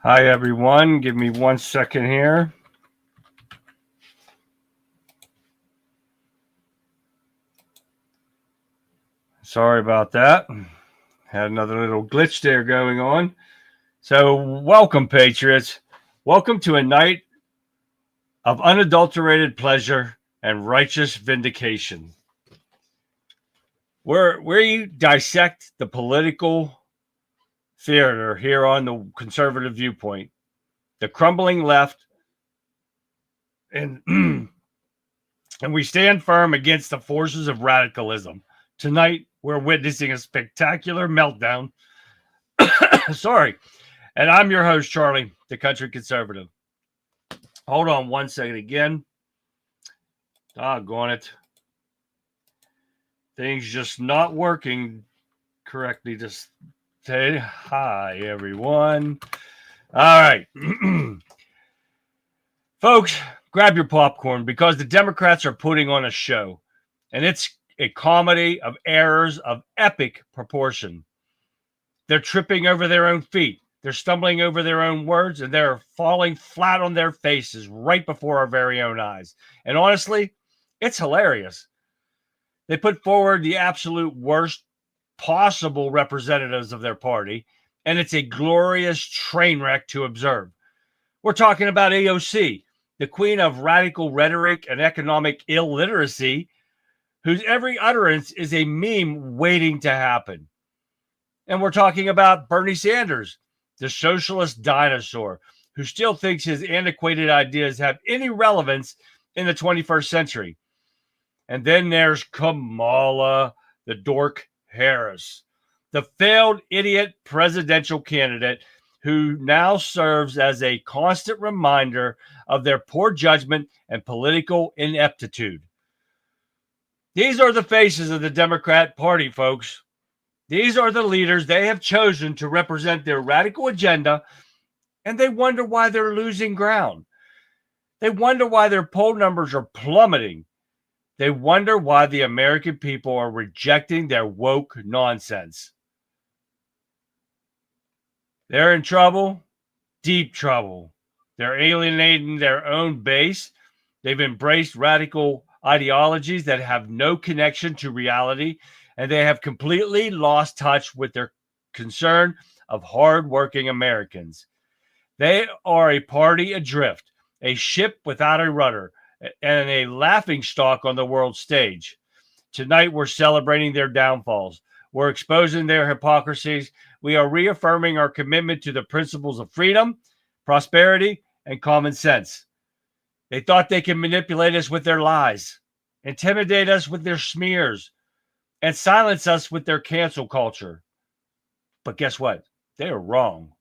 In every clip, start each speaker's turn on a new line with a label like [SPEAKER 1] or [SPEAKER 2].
[SPEAKER 1] Hi, everyone. Give me 1 second here. Sorry about that. Had another little glitch there going on. So, welcome, Patriots. Welcome to a night of unadulterated pleasure and righteous vindication, where you dissect the political theater here on the conservative viewpoint, the crumbling left, and and we stand firm against the forces of radicalism. Tonight, we're witnessing a spectacular meltdown. Sorry. And I'm your host, Charlie, the country conservative. Hold on 1 second again. Doggone it. Things just not working correctly. Just say hi, everyone. All right. Folks, grab your popcorn because the Democrats are putting on a show. And it's a comedy of errors of epic proportion. They're tripping over their own feet. They're stumbling over their own words, and they're falling flat on their faces right before our very own eyes. And honestly, it's hilarious. They put forward the absolute worst possible representatives of their party, and it's a glorious train wreck to observe. We're talking about AOC, the queen of radical rhetoric and economic illiteracy, whose every utterance is a meme waiting to happen. And we're talking about Bernie Sanders, the socialist dinosaur, who still thinks his antiquated ideas have any relevance in the 21st century. And then there's Kamala, the dork Harris, the failed idiot presidential candidate who now serves as a constant reminder of their poor judgment and political ineptitude. These are the faces of the Democrat Party, folks. These are the leaders they have chosen to represent their radical agenda, and they wonder why they're losing ground. They wonder why their poll numbers are plummeting. They wonder why the American people are rejecting their woke nonsense. They're in trouble, deep trouble. They're alienating their own base. They've embraced radical ideologies that have no connection to reality, and they have completely lost touch with their concern of hardworking Americans. They are a party adrift, a ship without a rudder, and a laughingstock on the world stage. Tonight, we're celebrating their downfalls. We're exposing their hypocrisies. We are reaffirming our commitment to the principles of freedom, prosperity, and common sense. They thought they could manipulate us with their lies, intimidate us with their smears, and silence us with their cancel culture. But guess what? They are wrong.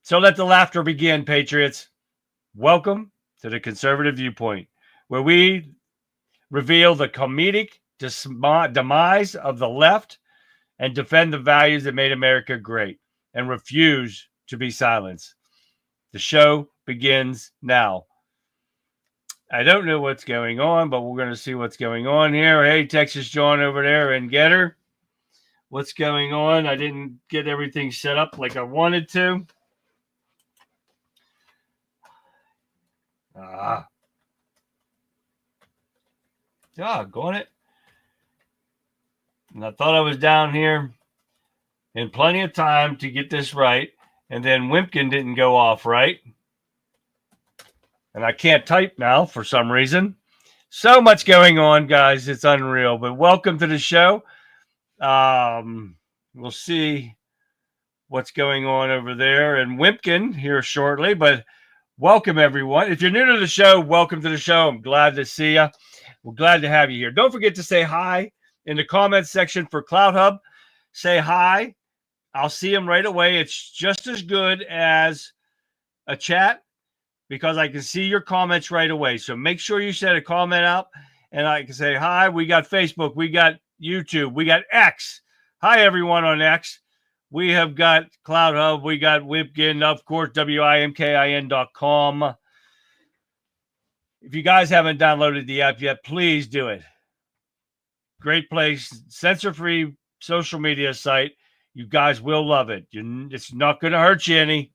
[SPEAKER 1] So let the laughter begin, Patriots. Welcome to the Conservative Viewpoint, where we reveal the comedic demise of the left and defend the values that made America great and refuse to be silenced. The show begins now. I don't know what's going on, but we're going to see what's going on here. Hey, Texas John over there and Getter. What's going on? I didn't get everything set up like I wanted to. Doggone it. And I thought I was down here in plenty of time to get this right. And then Wimpkin didn't go off right. And I can't type now for some reason. So much going on, guys. It's unreal. But welcome to the show. We'll see what's going on over there. And Wimpkin here shortly. But welcome, everyone. If you're new to the show, welcome to the show. I'm glad to see you. We're glad to have you here. Don't forget to say hi in the comments section for Cloud Hub. Say hi. I'll see them right away. It's just as good as a chat because I can see your comments right away. So make sure you send a comment out and I can say hi. We got Facebook. We got YouTube. We got X. Hi, everyone on X. We have got Cloud Hub. We got Wimpkin, of course, WIMKIN.com. If you guys haven't downloaded the app yet, please do it. Great place, censor-free social media site. You guys will love it. It's not going to hurt you any.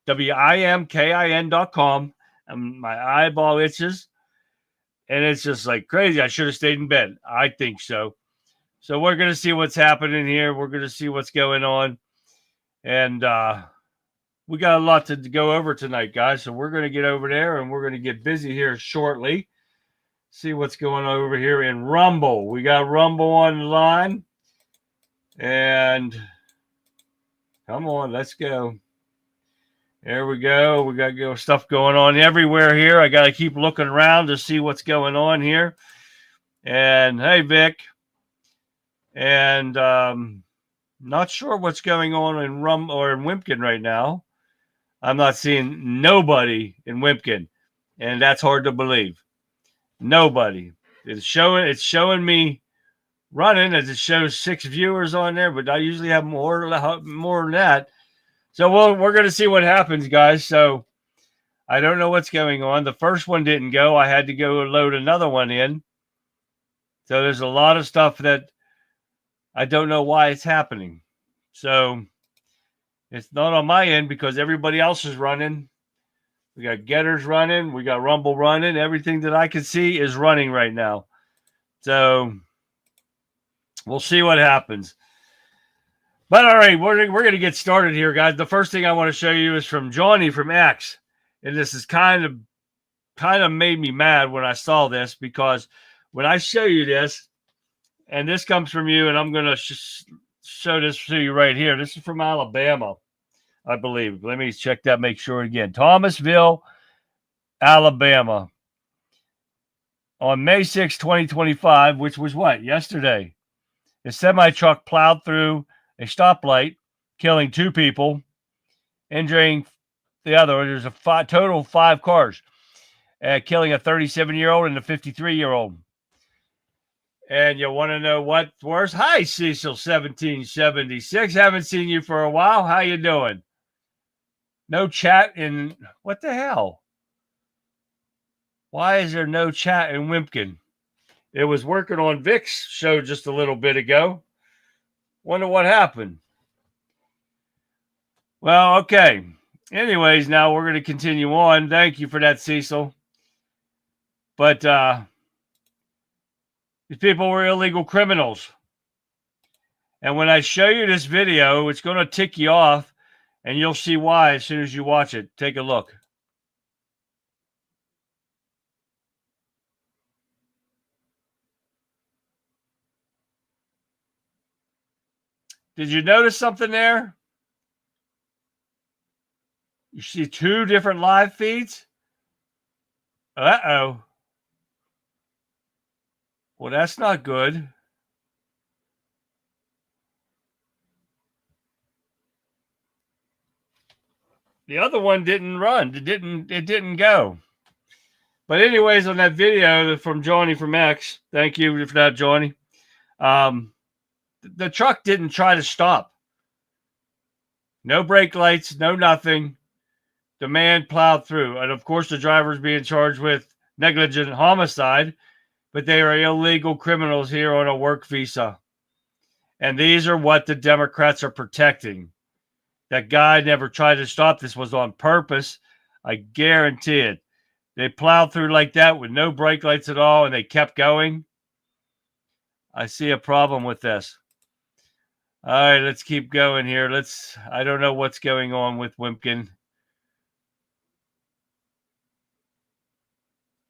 [SPEAKER 1] WIEWPOINT.com. And my eyeball itches. And it's just like crazy. I should have stayed in bed. I think so. So we're going to see what's happening here. We're going to see what's going on. And we got a lot to go over tonight, guys. So we're going to get over there and we're going to get busy here shortly. See what's going on over here in Rumble. We got Rumble on the line. And come on, let's go. There we go. We got stuff going on everywhere here. I got to keep looking around to see what's going on here. And hey, Vic. And not sure what's going on in Wimpkin right now. I'm not seeing nobody in Wimpkin, and that's hard to believe. Nobody. It's showing me running as it shows 6 viewers on there, but I usually have more than that. So we're going to see what happens, guys. So I don't know what's going on. The first one didn't go. I had to go load another one in. So there's a lot of stuff that I don't know why it's happening. So it's not on my end because everybody else is running. We got Getters running. We got Rumble running. Everything that I can see is running right now. So we'll see what happens. But all right, we're going to get started here, guys. The first thing I want to show you is from Johnny from X. And this is kind of made me mad when I saw this, because when I show you this, and this comes from you, and I'm going to show this to you right here. This is from Alabama, I believe. Let me check that, make sure again. Thomasville, Alabama. On May 6, 2025, which was what? Yesterday. A semi-truck plowed through a stoplight, killing 2 people, injuring the other. There's a total of 5 cars, killing a 37-year-old and a 53-year-old. And you want to know what's worse? Hi, Cecil 1776. Haven't seen you for a while. How you doing? No chat in... What the hell? Why is there no chat in Wimpkin? It was working on Vic's show just a little bit ago. Wonder what happened. Well, okay. Anyways, now we're going to continue on. Thank you for that, Cecil. But these people were illegal criminals. And when I show you this video, it's going to tick you off, and you'll see why as soon as you watch it. Take a look. Did you notice something there? You see 2 different live feeds? Uh-oh. Well, that's not good. The other one didn't run. It didn't go. But anyways, on that video from Johnny from X, thank you for that, Johnny. The truck didn't try to stop. No brake lights, no nothing. The man plowed through. And of course, the driver is being charged with negligent homicide, but they are illegal criminals here on a work visa. And these are what the Democrats are protecting. That guy never tried to stop. This was on purpose. I guarantee it. They plowed through like that with no brake lights at all, and they kept going. I see a problem with this. All right, let's keep going here. I don't know what's going on with Wimpkin.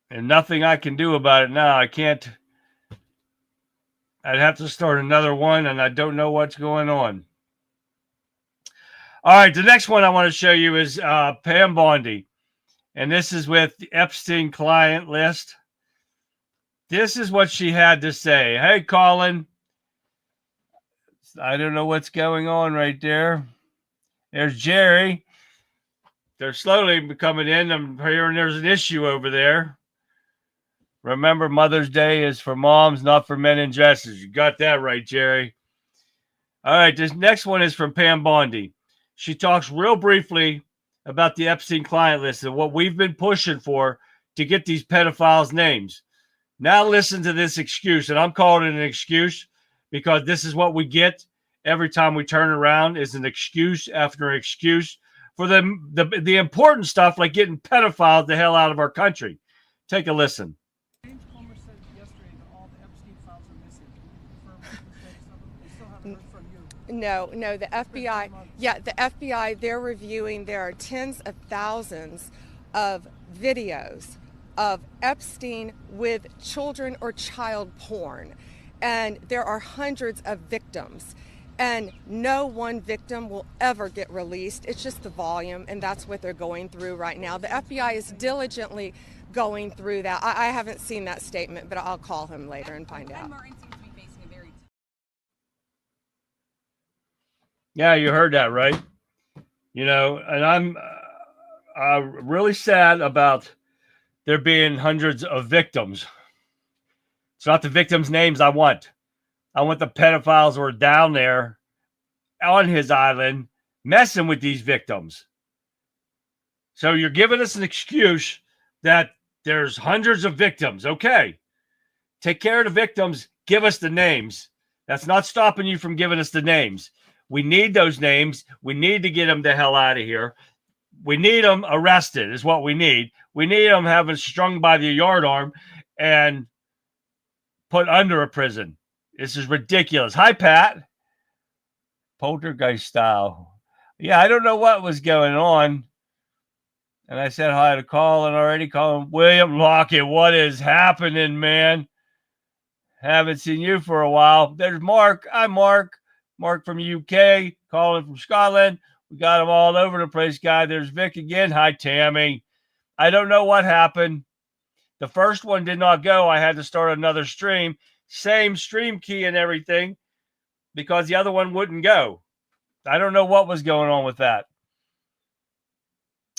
[SPEAKER 1] And nothing I can do about it now. I can't. I'd have to start another one, and I don't know what's going on. All right, the next one I want to show you is Pam Bondi. And this is with the Epstein client list. This is what she had to say. Hey, Colin. I don't know what's going on right there. There's Jerry. They're slowly coming in. I'm hearing there's an issue over there. Remember, Mother's Day is for moms, not for men in dresses. You got that right, Jerry. All right, this next one is from Pam Bondi. She talks real briefly about the Epstein client list and what we've been pushing for to get these pedophiles' names. Now listen to this excuse, and I'm calling it an excuse because this is what we get, every time we turn around is an excuse after excuse for the important stuff like getting pedophiles the hell out of our country. Take a listen.
[SPEAKER 2] James Comer said yesterday that all the Epstein files are missing. They still haven't heard from you.
[SPEAKER 3] No, the FBI, the FBI, they're reviewing, there are tens of thousands of videos of Epstein with children or child porn. And there are hundreds of victims. And no one victim will ever get released. It's just the volume, and that's what they're going through right now. The FBI is diligently going through that. I haven't seen that statement, but I'll call him later and find out.
[SPEAKER 1] Yeah, you heard that, right? You know, and I'm really sad about there being hundreds of victims. It's not the victims' names I want. I want the pedophiles who are down there on his island messing with these victims. So you're giving us an excuse that there's hundreds of victims. Okay. Take care of the victims. Give us the names. That's not stopping you from giving us the names. We need those names. We need to get them the hell out of here. We need them arrested is what we need. We need them having strung by the yard arm and put under a prison. This is ridiculous. Hi, Pat. Poltergeist style. Yeah, I don't know what was going on. And I said hi to Colin already. Colin, William Lockett, what is happening, man? Haven't seen you for a while. There's Mark. Hi, Mark. Mark from UK. Colin from Scotland. We got them all over the place, guy. There's Vic again. Hi, Tammy. I don't know what happened. The first one did not go. I had to start another stream. Same stream key and everything because the other one wouldn't go. I don't know what was going on with that.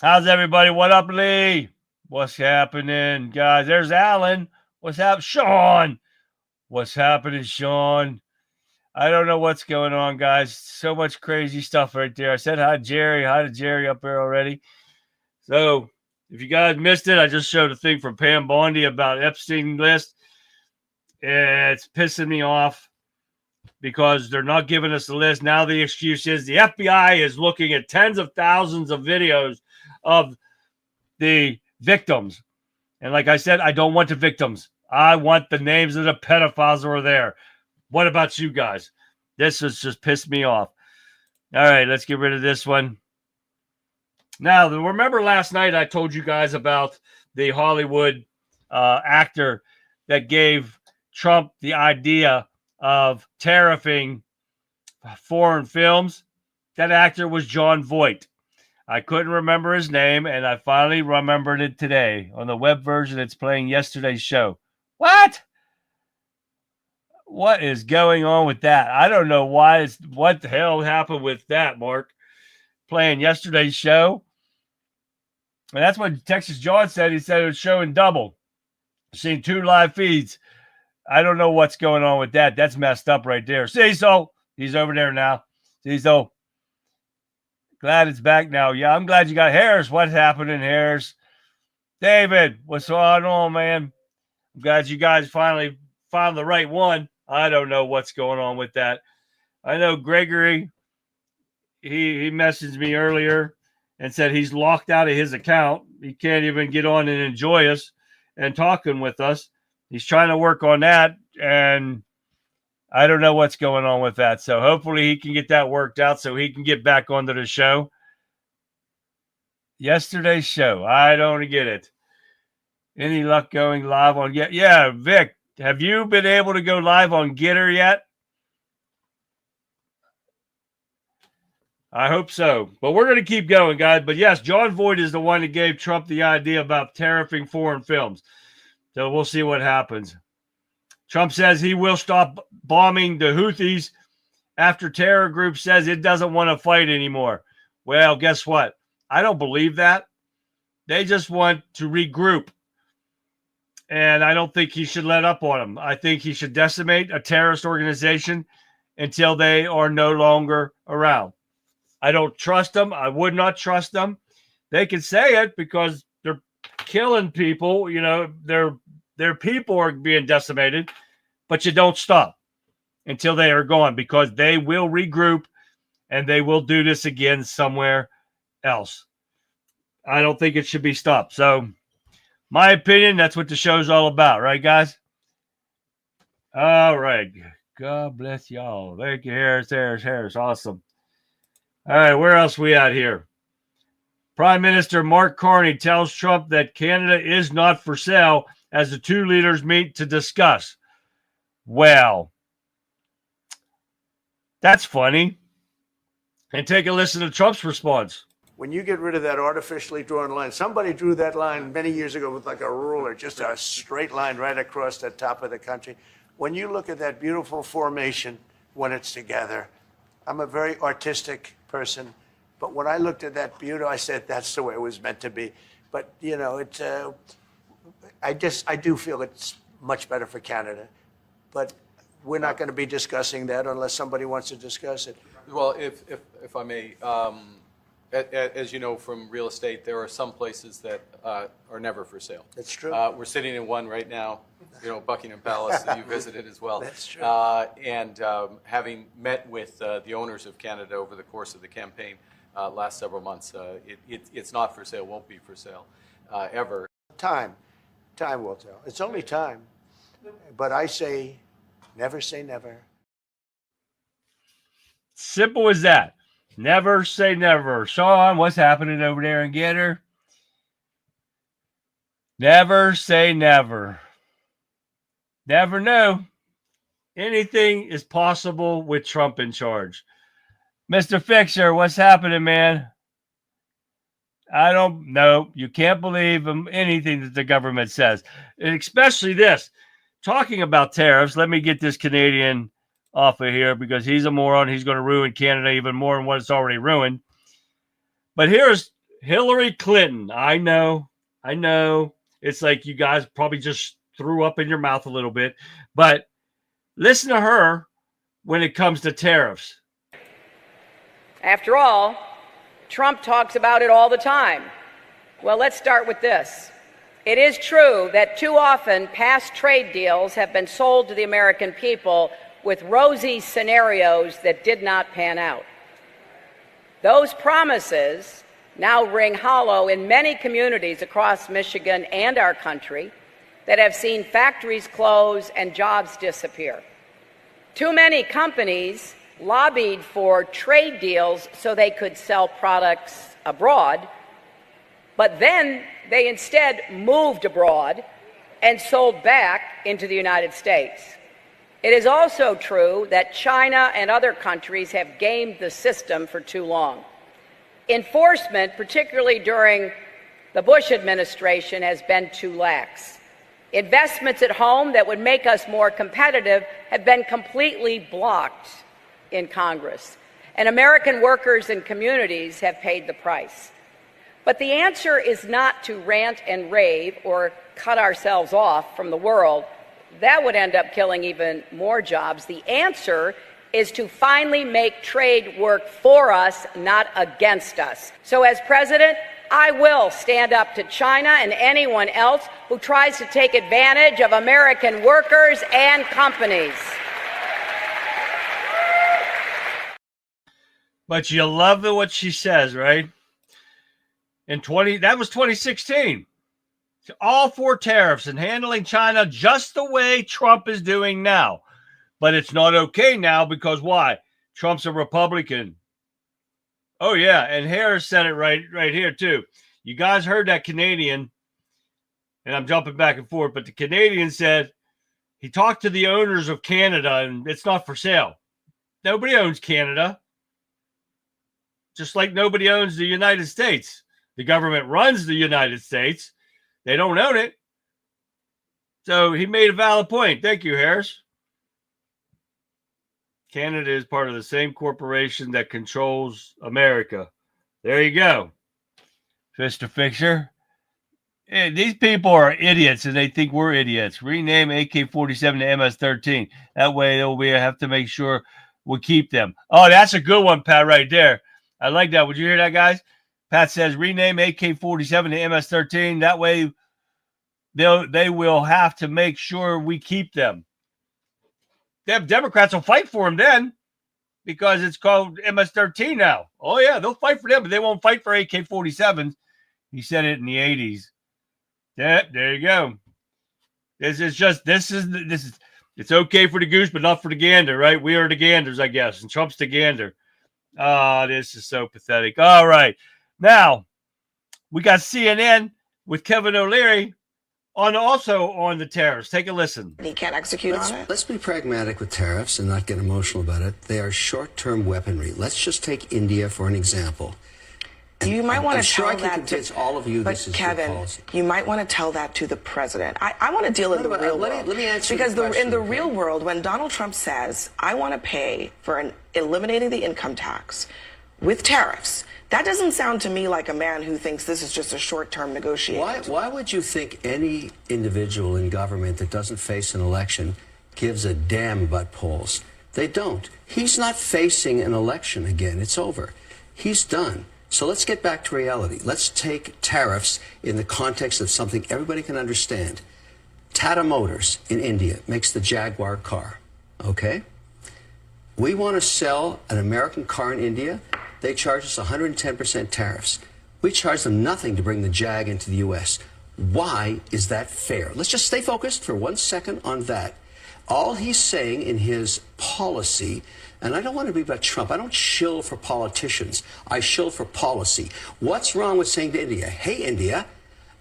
[SPEAKER 1] How's everybody? What up, Lee? What's happening, guys? There's Alan. What's happening? Sean. What's happening, Sean? I don't know what's going on, guys. So much crazy stuff right there. I said hi, Jerry. Hi to Jerry up there already. So if you guys missed it, I just showed a thing from Pam Bondi about Epstein list. It's pissing me off because they're not giving us the list. Now the excuse is the FBI is looking at tens of thousands of videos of the victims. And like I said, I don't want the victims. I want the names of the pedophiles who are there. What about you guys? This has just pissed me off. All right, let's get rid of this one. Now, remember last night I told you guys about the Hollywood actor that gave Trump the idea of tariffing foreign films? That actor was John Voight. I couldn't remember his name, and I finally remembered it today. On the web version, it's playing yesterday's show. What? What is going on with that? I don't know why. What the hell happened with that, Mark? Playing yesterday's show. And that's what Texas John said. He said it was showing double. Seen 2 live feeds. I don't know what's going on with that. That's messed up right there. Cecil, he's over there now. Cecil, glad it's back now. Yeah, I'm glad you got Harris. What's happening, Harris? David, what's going on, man? I'm glad you guys finally found the right one. I don't know what's going on with that. I know Gregory, he messaged me earlier and said he's locked out of his account. He can't even get on and enjoy us and talking with us. He's trying to work on that, and I don't know what's going on with that. So hopefully he can get that worked out so he can get back onto the show. Yesterday's show. I don't get it. Any luck going live on yet? Yeah, Vic, have you been able to go live on Getter yet? I hope so. But we're going to keep going, guys. But yes, John Voight is the one that gave Trump the idea about tariffing foreign films. So we'll see what happens. Trump says he will stop bombing the Houthis after terror group says it doesn't want to fight anymore. Well, guess what? I don't believe that. They just want to regroup. And I don't think he should let up on them. I think he should decimate a terrorist organization until they are no longer around. I don't trust them. I would not trust them. They can say it because they're killing people. You know, their people are being decimated, but you don't stop until they are gone, because they will regroup and they will do this again somewhere else. I don't think it should be stopped. So, my opinion, that's what the show's all about, right, guys? All right. God bless y'all. Thank you, Harris. Awesome. All right, where else we at here? Prime Minister Mark Carney tells Trump that Canada is not for sale as the two leaders meet to discuss. Well, that's funny. And take a listen to Trump's response.
[SPEAKER 4] When you get rid of that artificially drawn line, somebody drew that line many years ago with like a ruler, just a straight line right across the top of the country. When you look at that beautiful formation when it's together, I'm a very artistic person, but when I looked at that beauty, I said that's the way it was meant to be. But you know, it's I do feel it's much better for Canada, but we're not going to be discussing that unless somebody wants to discuss it.
[SPEAKER 5] Well, if I may, as you know from real estate, there are some places that are never for sale.
[SPEAKER 4] That's true.
[SPEAKER 5] We're sitting in one right now, Buckingham Palace that you visited as well.
[SPEAKER 4] That's true.
[SPEAKER 5] And having met with the owners of Canada over the course of the campaign last several months, it's not for sale, won't be for sale ever.
[SPEAKER 4] Time will tell. It's only time. But I say never.
[SPEAKER 1] Simple as that. Never say never. Sean, what's happening over there in Gator? Never say never. Never know. Anything is possible with Trump in charge. Mr. Fixer, what's happening, man? I don't know. You can't believe anything that the government says, and especially this. Talking about tariffs, let me get this Canadian off of here because he's a moron. He's going to ruin Canada even more than what it's already ruined. But here's Hillary Clinton. I know. It's like you guys probably just threw up in your mouth a little bit. But listen to her when it comes to tariffs.
[SPEAKER 6] After all, Trump talks about it all the time. Well, let's start with this. It is true that too often past trade deals have been sold to the American people with rosy scenarios that did not pan out. Those promises now ring hollow in many communities across Michigan and our country that have seen factories close and jobs disappear. Too many companies lobbied for trade deals so they could sell products abroad, but then they instead moved abroad and sold back into the United States. It is also true that China and other countries have gamed the system for too long. Enforcement, particularly during the Bush administration, has been too lax. Investments at home that would make us more competitive have been completely blocked in Congress, and American workers and communities have paid the price. But the answer is not to rant and rave or cut ourselves off from the world. That would end up killing even more jobs. The answer is to finally make trade work for us, not against us. So as president, I will stand up to China and anyone else who tries to take advantage of American workers and companies.
[SPEAKER 1] But you love what she says, right? That was 2016. All for tariffs and handling China just the way Trump is doing now. But it's not okay now because why? Trump's a Republican. Oh, yeah. And Harris said it right here, too. You guys heard that Canadian, and I'm jumping back and forth, but the Canadian said he talked to the owners of Canada, and it's not for sale. Nobody owns Canada. Just like nobody owns the United States. The government runs the United States. They don't own it. So he made a valid point. Thank you, Harris. Canada is part of the same corporation that controls America. There you go, Mr. Fixer. Hey, these people are idiots, and they think we're idiots. Rename AK-47 to MS-13. That way, we have to make sure we keep them. Oh, that's a good one, Pat, right there. I like that. Would you hear that, guys? Pat says, rename AK-47 to MS-13. That way, they will have to make sure we keep them. Them Democrats will fight for him then because it's called MS-13 now. Oh, yeah, they'll fight for them, but they won't fight for AK-47s. He said it in the 80s. Yeah, there you go. This is it's okay for the goose, but not for the gander, right? We are the ganders, I guess, and Trump's the gander. This is so pathetic. All right. Now, we got CNN with Kevin O'Leary also on the tariffs. Take a listen.
[SPEAKER 7] He can't execute on it.
[SPEAKER 8] Let's be pragmatic with tariffs and not get emotional about it. They are short-term weaponry. Let's just take India for an example.
[SPEAKER 7] You might want to
[SPEAKER 8] sure
[SPEAKER 7] tell
[SPEAKER 8] I can
[SPEAKER 7] that
[SPEAKER 8] convince
[SPEAKER 7] to
[SPEAKER 8] all of you
[SPEAKER 7] but
[SPEAKER 8] this is
[SPEAKER 7] Kevin,
[SPEAKER 8] your policy.
[SPEAKER 7] you might want to tell that to the president. I want to deal in the real world.
[SPEAKER 8] Let me answer
[SPEAKER 7] because
[SPEAKER 8] the question,
[SPEAKER 7] in the
[SPEAKER 8] okay?
[SPEAKER 7] real world, when Donald Trump says, I want to pay for eliminating the income tax with tariffs, that doesn't sound to me like a man who thinks this is just a short-term negotiation.
[SPEAKER 8] Why would you think any individual in government that doesn't face an election gives a damn about polls? They don't. He's not facing an election again. It's over. He's done. So let's get back to reality. Let's take tariffs in the context of something everybody can understand. Tata Motors in India makes the Jaguar car, okay? We want to sell an American car in India. They charge us 110% tariffs. We charge them nothing to bring the Jag into the U.S. Why is that fair? Let's just stay focused for 1 second on that. All he's saying in his policy, and I don't want to be about Trump. I don't shill for politicians. I shill for policy. What's wrong with saying to India, hey, India,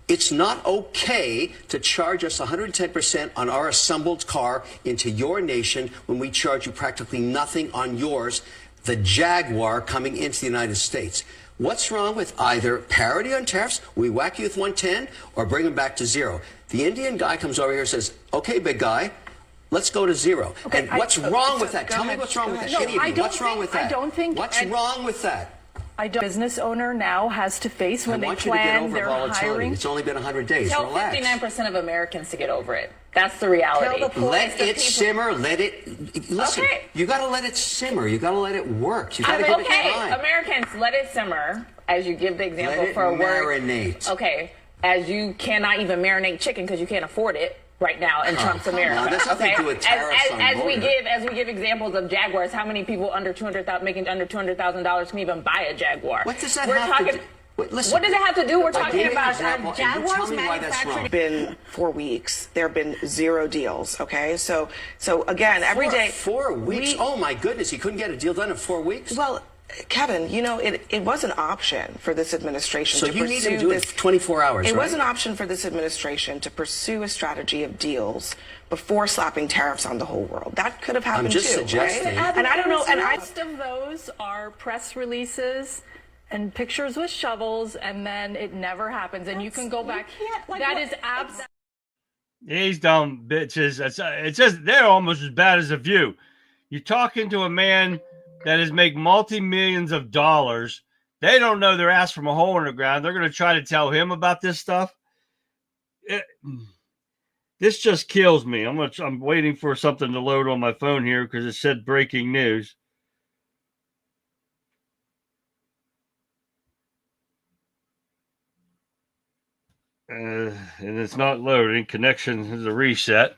[SPEAKER 8] it's not okay to charge us 110% on our assembled car into your nation when we charge you practically nothing on yours, the Jaguar coming into the United States. What's wrong with either parity on tariffs, we whack you with 110, or bring them back to zero? The Indian guy comes over here and says, okay, big guy, let's go to zero.
[SPEAKER 7] Okay,
[SPEAKER 8] and what's wrong with that? Tell me
[SPEAKER 7] ahead.
[SPEAKER 8] what's wrong with that.
[SPEAKER 7] No,
[SPEAKER 8] Any of you, what's wrong with that?
[SPEAKER 9] I don't think.
[SPEAKER 8] What's wrong with that?
[SPEAKER 9] Business owner now has to face when they plan their hiring.
[SPEAKER 8] It's only been 100 days.
[SPEAKER 10] Tell
[SPEAKER 8] Relax.
[SPEAKER 10] 59% of Americans to get over it. That's the reality.
[SPEAKER 8] Let it simmer. Let it. Listen,
[SPEAKER 10] Okay.
[SPEAKER 8] you got to let it simmer. You got to let it work. You got to give it time.
[SPEAKER 10] Americans, let it simmer. As you give the example
[SPEAKER 8] Let it
[SPEAKER 10] for a word.
[SPEAKER 8] marinate.
[SPEAKER 10] Okay, as you cannot even marinate chicken because you can't afford it right now in Trump's
[SPEAKER 8] come
[SPEAKER 10] America.
[SPEAKER 8] on, that's nothing
[SPEAKER 10] okay,
[SPEAKER 8] to do with tariffs on
[SPEAKER 10] as we
[SPEAKER 8] border.
[SPEAKER 10] give examples of Jaguars, how many people under making under $200,000 can even buy a Jaguar?
[SPEAKER 8] What does that
[SPEAKER 10] We're
[SPEAKER 8] have
[SPEAKER 10] talking,
[SPEAKER 8] to do? Wait, listen.
[SPEAKER 10] What does it have to do? We're
[SPEAKER 8] I
[SPEAKER 10] talking
[SPEAKER 8] gave you an
[SPEAKER 10] about
[SPEAKER 8] example, and you tell
[SPEAKER 10] Jaguars
[SPEAKER 8] me why that's wrong.
[SPEAKER 7] It's been 4 weeks. There have been 0 deals. Okay, so again, every day.
[SPEAKER 8] 4 weeks. Oh my goodness, he couldn't get a deal done in 4 weeks.
[SPEAKER 7] Well, Kevin, you know, it was an option for this administration
[SPEAKER 8] So
[SPEAKER 7] to
[SPEAKER 8] you
[SPEAKER 7] pursue
[SPEAKER 8] need to do it
[SPEAKER 7] this.
[SPEAKER 8] 24 hours,
[SPEAKER 7] It
[SPEAKER 8] right?
[SPEAKER 7] was an option for this administration to pursue a strategy of deals before slapping tariffs on the whole world. That could have happened
[SPEAKER 8] I'm just
[SPEAKER 7] too,
[SPEAKER 8] suggesting.
[SPEAKER 7] right? And I don't know. And
[SPEAKER 9] Most of those are press releases and pictures with shovels, and then it never happens. And you can go back. That is absolutely.
[SPEAKER 1] These dumb bitches. It's just they're almost as bad as a View. You're talking to a man that has made multi-millions of dollars. They don't know their ass from a hole in the ground. They're going to try to tell him about this stuff. This just kills me. I'm waiting for something to load on my phone here because it said breaking news. And it's not loading. Connection is a reset.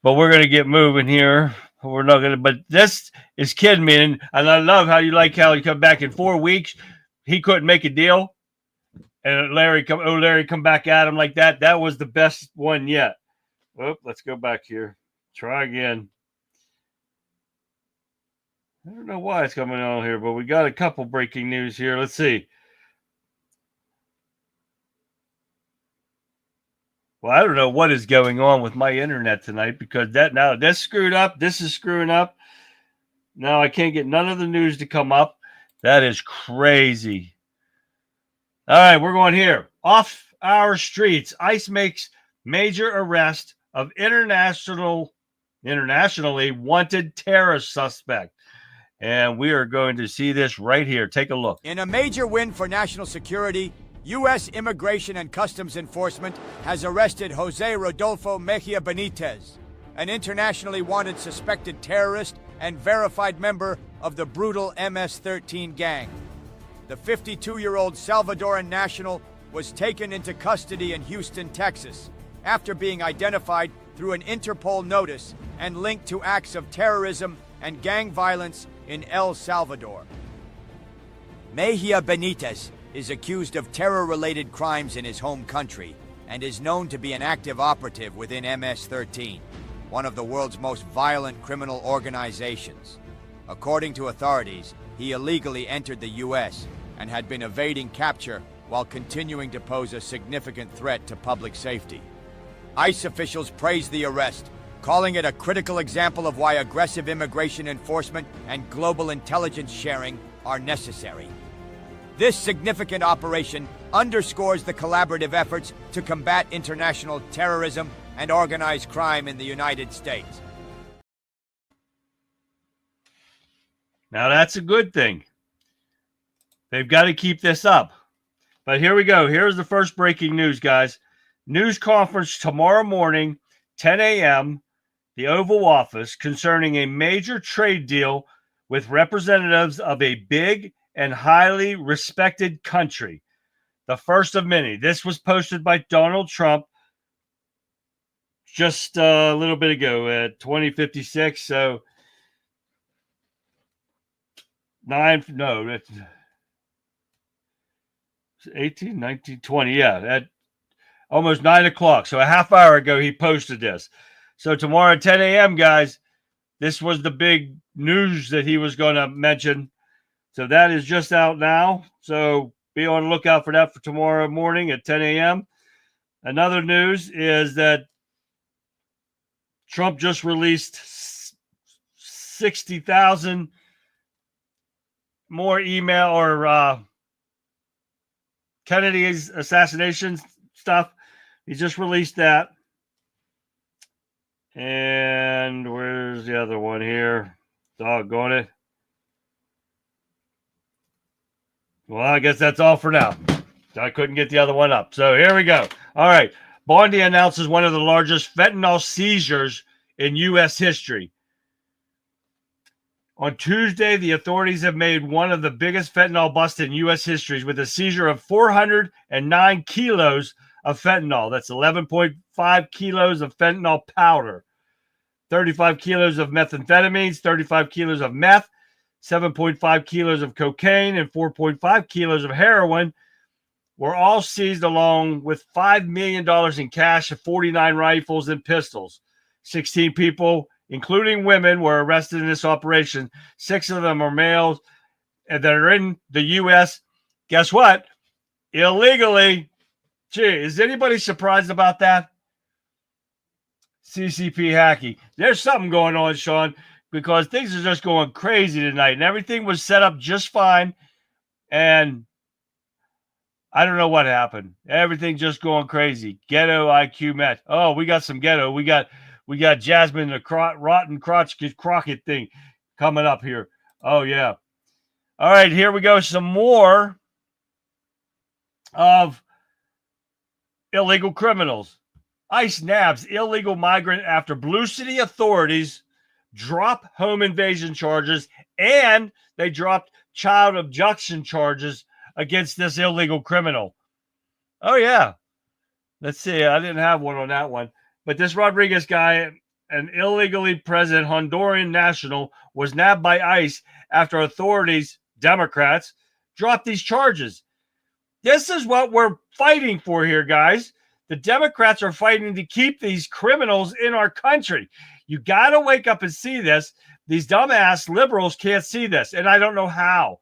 [SPEAKER 1] But we're going to get moving here. We're not going to, but this is kidding me. And I love how you come back in 4 weeks. He couldn't make a deal. And Larry come back at him like that. That was the best one yet. Oh, let's go back here. Try again. I don't know why it's coming on here, but we got a couple breaking news here. Let's see. Well, I don't know what is going on with my internet tonight because that's screwed up. This is screwing up. Now I can't get none of the news to come up. That is crazy. All right, we're going here. Off our streets, ICE makes major arrest of internationally wanted terrorist suspect. And we are going to see this right here. Take a look.
[SPEAKER 11] In a major win for national security, U.S. Immigration and Customs Enforcement has arrested Jose Rodolfo Mejia Benitez, an internationally wanted suspected terrorist and verified member of the brutal MS-13 gang. The 52-year-old Salvadoran national was taken into custody in Houston, Texas, after being identified through an Interpol notice and linked to acts of terrorism and gang violence in El Salvador. Mejia Benitez is accused of terror-related crimes in his home country and is known to be an active operative within MS-13, one of the world's most violent criminal organizations. According to authorities, he illegally entered the U.S. and had been evading capture while continuing to pose a significant threat to public safety. ICE officials praised the arrest, calling it a critical example of why aggressive immigration enforcement and global intelligence sharing are necessary. This significant operation underscores the collaborative efforts to combat international terrorism and organized crime in the United States.
[SPEAKER 1] Now that's a good thing. They've got to keep this up. But here we go. Here's the first breaking news, guys. News conference tomorrow morning, 10 a.m., the Oval Office, concerning a major trade deal with representatives of a big and highly respected country. The first of many. This was posted by Donald Trump just a little bit ago at 2056. So 18, 19, 20. Yeah, at almost 9 o'clock. So a half hour ago, he posted this. So tomorrow at 10 a.m., guys, this was the big news that he was going to mention. So that is just out now. So be on the lookout for that for tomorrow morning at 10 a.m. Another news is that Trump just released 60,000 more email or Kennedy's assassination stuff. He just released that. And where's the other one here? Doggone it. Well, I guess that's all for now. I couldn't get the other one up. So here we go. All right. Bondi announces one of the largest fentanyl seizures in U.S. history. On Tuesday, the authorities have made one of the biggest fentanyl busts in U.S. history with a seizure of 409 kilos of fentanyl. That's 11.5 kilos of fentanyl powder, 35 kilos of methamphetamines, 35 kilos of meth, 7.5 kilos of cocaine, and 4.5 kilos of heroin were all seized, along with $5 million in cash and 49 rifles and pistols. 16 people, including women, were arrested in this operation. 6 of them are males that are in the U.S. Guess what? Illegally. Gee, is anybody surprised about that? CCP hacky. There's something going on, Sean, because things are just going crazy tonight, and everything was set up just fine, and I don't know what happened. Everything just going crazy. Ghetto IQ met. Oh, we got some ghetto. We got Jasmine the rotten crotch Crockett thing coming up here. Oh yeah. All right, here we go. Some more of illegal criminals. ICE nabs illegal migrant after Blue City authorities drop home invasion charges, and they dropped child abduction charges against this illegal criminal. Oh, yeah. Let's see. I didn't have one on that one. But this Rodriguez guy, an illegally present Honduran national, was nabbed by ICE after authorities, Democrats, dropped these charges. This is what we're fighting for here, guys. The Democrats are fighting to keep these criminals in our country. You got to wake up and see this. These dumbass liberals can't see this, and I don't know how.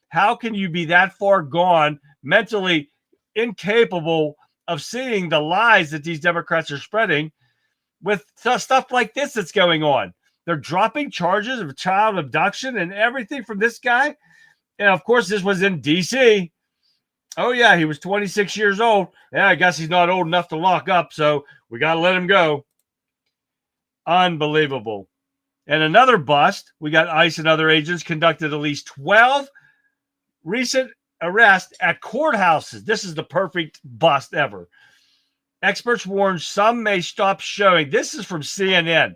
[SPEAKER 1] How can you be that far gone, mentally incapable of seeing the lies that these Democrats are spreading with stuff like this that's going on? They're dropping charges of child abduction and everything from this guy. And, of course, this was in D.C. Oh, yeah, he was 26 years old. Yeah, I guess he's not old enough to lock up, so we got to let him go. Unbelievable. And another bust, we got ICE and other agents conducted at least 12 recent arrests at courthouses. This is the perfect bust ever. Experts warn some may stop showing. This is from CNN.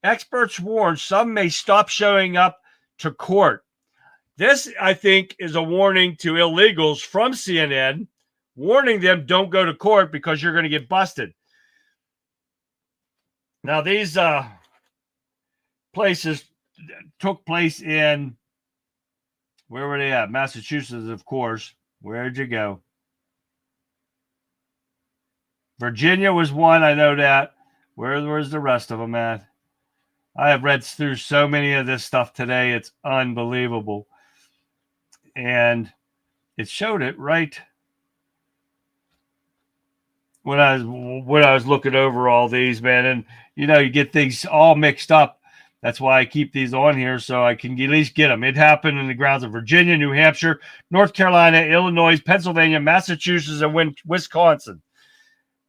[SPEAKER 1] Experts warn some may stop showing up to court. This, I think, is a warning to illegals from CNN, warning them don't go to court because you're going to get busted. Now, these places took place in, where were they at? Massachusetts, of course. Where'd you go? Virginia was one, I know that. Where's the rest of them at? I have read through so many of this stuff today. It's unbelievable. And it showed it right when I was looking over all these, man. And, you know, you get things all mixed up. That's why I keep these on here so I can at least get them. It happened in the grounds of Virginia, New Hampshire, North Carolina, Illinois, Pennsylvania, Massachusetts, and Wisconsin.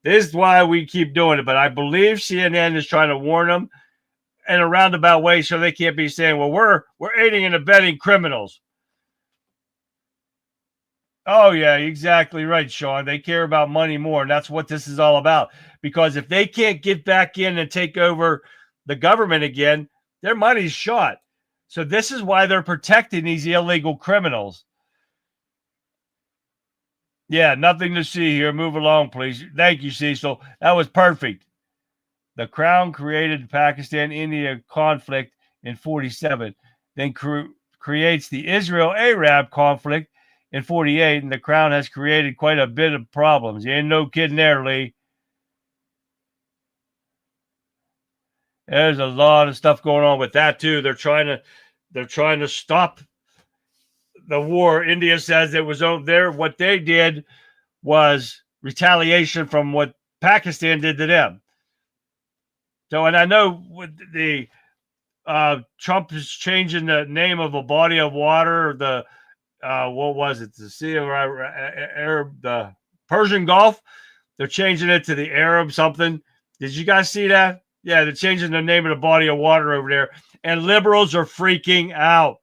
[SPEAKER 1] This is why we keep doing it. But I believe CNN is trying to warn them in a roundabout way so they can't be saying, well, we're aiding and abetting criminals. Oh, yeah, exactly right, Sean. They care about money more, and that's what this is all about. Because if they can't get back in and take over the government again, their money's shot. So this is why they're protecting these illegal criminals. Yeah, nothing to see here. Move along, please. Thank you, Cecil. That was perfect. The Crown created the Pakistan-India conflict in 1947, then creates the Israel-Arab conflict in 1948, and the Crown has created quite a bit of problems. You ain't no kidding there, Lee. There's a lot of stuff going on with that too. They're trying to stop the war. India says it was over there. What they did was retaliation from what Pakistan did to them. So, and I know with the Trump is changing the name of a body of water, the what was it? The Sea of Arab, the Persian Gulf. They're changing it to the Arab something. Did you guys see that? Yeah, they're changing the name of the body of water over there. And liberals are freaking out.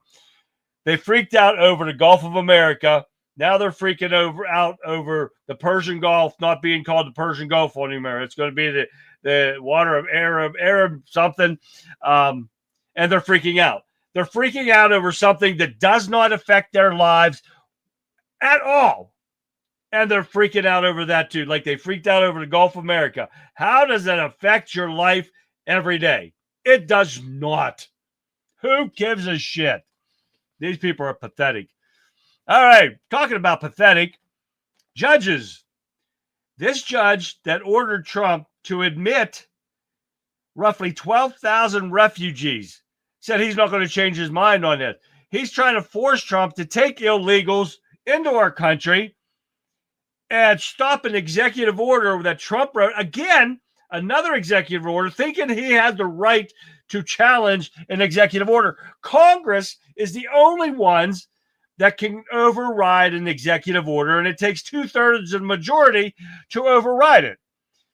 [SPEAKER 1] They freaked out over the Gulf of America. Now they're freaking out over the Persian Gulf not being called the Persian Gulf anymore. It's going to be the water of Arab something. And they're freaking out. They're freaking out over something that does not affect their lives at all. And they're freaking out over that too. Like they freaked out over the Gulf of America. How does that affect your life every day? It does not. Who gives a shit? These people are pathetic. All right, talking about pathetic, judges. This judge that ordered Trump to admit roughly 12,000 refugees said he's not going to change his mind on this. He's trying to force Trump to take illegals into our country and stop an executive order that Trump wrote. Again, another executive order, thinking he has the right to challenge an executive order. Congress is the only ones that can override an executive order, and it takes 2/3 of the majority to override it.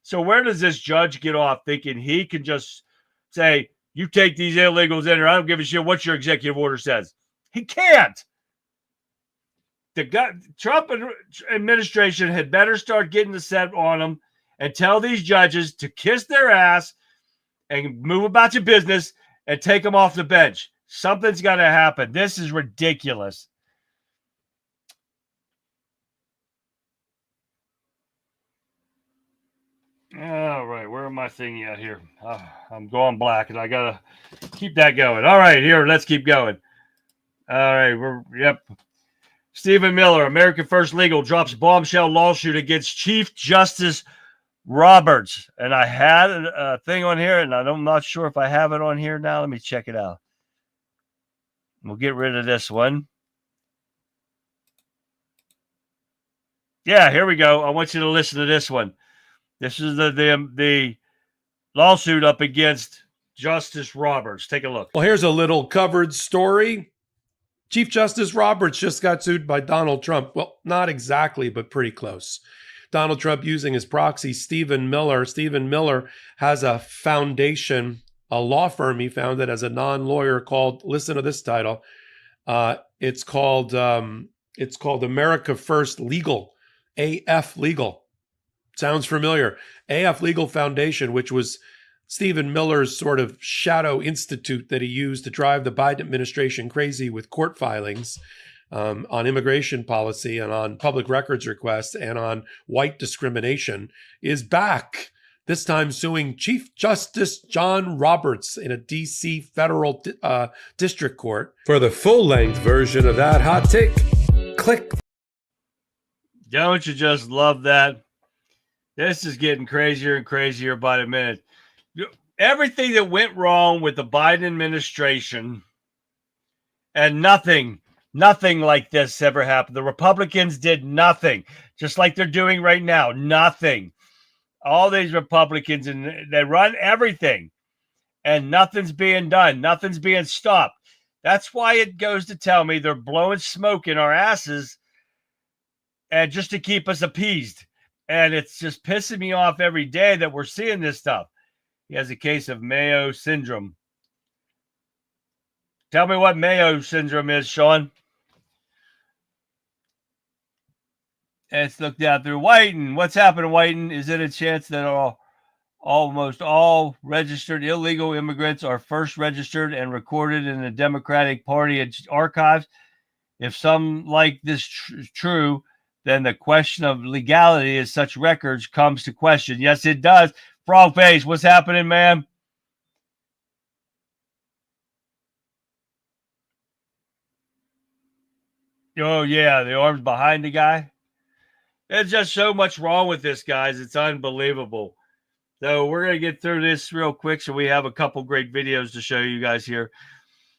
[SPEAKER 1] So where does this judge get off thinking he can just say, you take these illegals in, or I don't give a shit what your executive order says? He can't. The Trump administration had better start getting the set on them and tell these judges to kiss their ass and move about your business and take them off the bench. Something's got to happen. This is ridiculous. All right, where am I thinking at here? I'm going black, and I got to keep that going. All right, here, let's keep going. All right, Stephen Miller, American First Legal, drops bombshell lawsuit against Chief Justice Roberts. And I had a thing on here, and I'm not sure if I have it on here now. Let me check it out. We'll get rid of this one. Yeah, here we go. I want you to listen to this one. This is the lawsuit up against Justice Roberts. Take a look.
[SPEAKER 12] Well, here's a little covered story. Chief Justice Roberts just got sued by Donald Trump. Well, not exactly, but pretty close. Donald Trump using his proxy, Stephen Miller. Stephen Miller has a foundation, a law firm he founded as a non-lawyer called, listen to this title, it's called America First Legal, AF Legal. Sounds familiar. AF Legal Foundation, which was Stephen Miller's sort of shadow institute that he used to drive the Biden administration crazy with court filings on immigration policy and on public records requests and on white discrimination, is back this time suing Chief Justice John Roberts in a D.C. federal district court. For the full-length version of that hot take, click.
[SPEAKER 1] Don't you just love that? This is getting crazier and crazier by the minute. Everything that went wrong with the Biden administration, and nothing like this ever happened. The Republicans did nothing, just like they're doing right now. Nothing. All these Republicans, and they run everything, and nothing's being done. Nothing's being stopped. That's why it goes to tell me they're blowing smoke in our asses, and just to keep us appeased. And it's just pissing me off every day that we're seeing this stuff. He has a case of Mayo syndrome. Tell me what Mayo syndrome is, Sean. Let's look down through Whiten. What's happening, Whiten? Is it a chance that almost all registered illegal immigrants are first registered and recorded in the Democratic Party archives? If some like this true, then the question of legality of such records comes to question. Yes, it does. Frog face, what's happening, man? Oh, yeah, the arms behind the guy. There's just so much wrong with this, guys. It's unbelievable. So we're going to get through this real quick, so we have a couple great videos to show you guys here.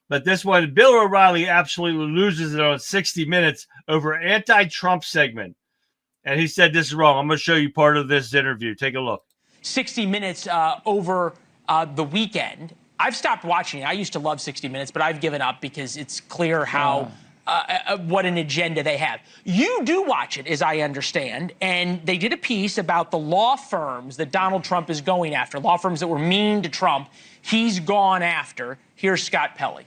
[SPEAKER 1] But this one, Bill O'Reilly absolutely loses it on 60 Minutes over anti-Trump segment. And he said this is wrong. I'm going to show you part of this interview. Take a look.
[SPEAKER 13] 60 Minutes over the weekend. I've stopped watching it. I used to love 60 Minutes, but I've given up because it's clear how what an agenda they have. You do watch it, as I understand, and they did a piece about the law firms that Donald Trump is going after, law firms that were mean to Trump. He's gone after. Here's Scott Pelley.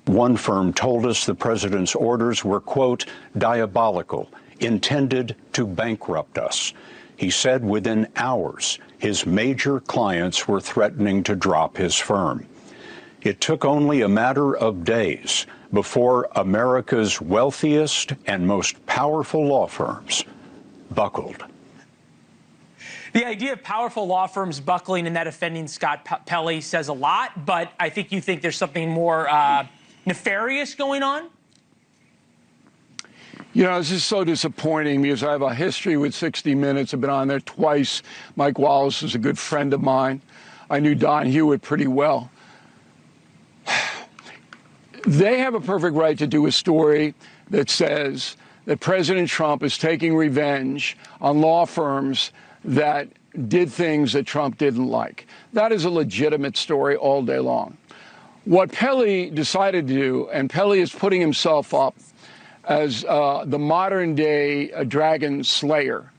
[SPEAKER 14] One firm told us the president's orders were, quote, diabolical, intended to bankrupt us. He said within hours, his major clients were threatening to drop his firm. It took only a matter of days before America's wealthiest and most powerful law firms buckled.
[SPEAKER 13] The idea of powerful law firms buckling and that offending Scott Pelley says a lot, but I think you think there's something more nefarious going on?
[SPEAKER 15] You know, this is so disappointing because I have a history with 60 Minutes. I've been on there twice. Mike Wallace is a good friend of mine. I knew Don Hewitt pretty well. They have a perfect right to do a story that says that President Trump is taking revenge on law firms that did things that Trump didn't like. That is a legitimate story all day long. What Pelley decided to do, and Pelley is putting himself up as the modern-day dragon slayer,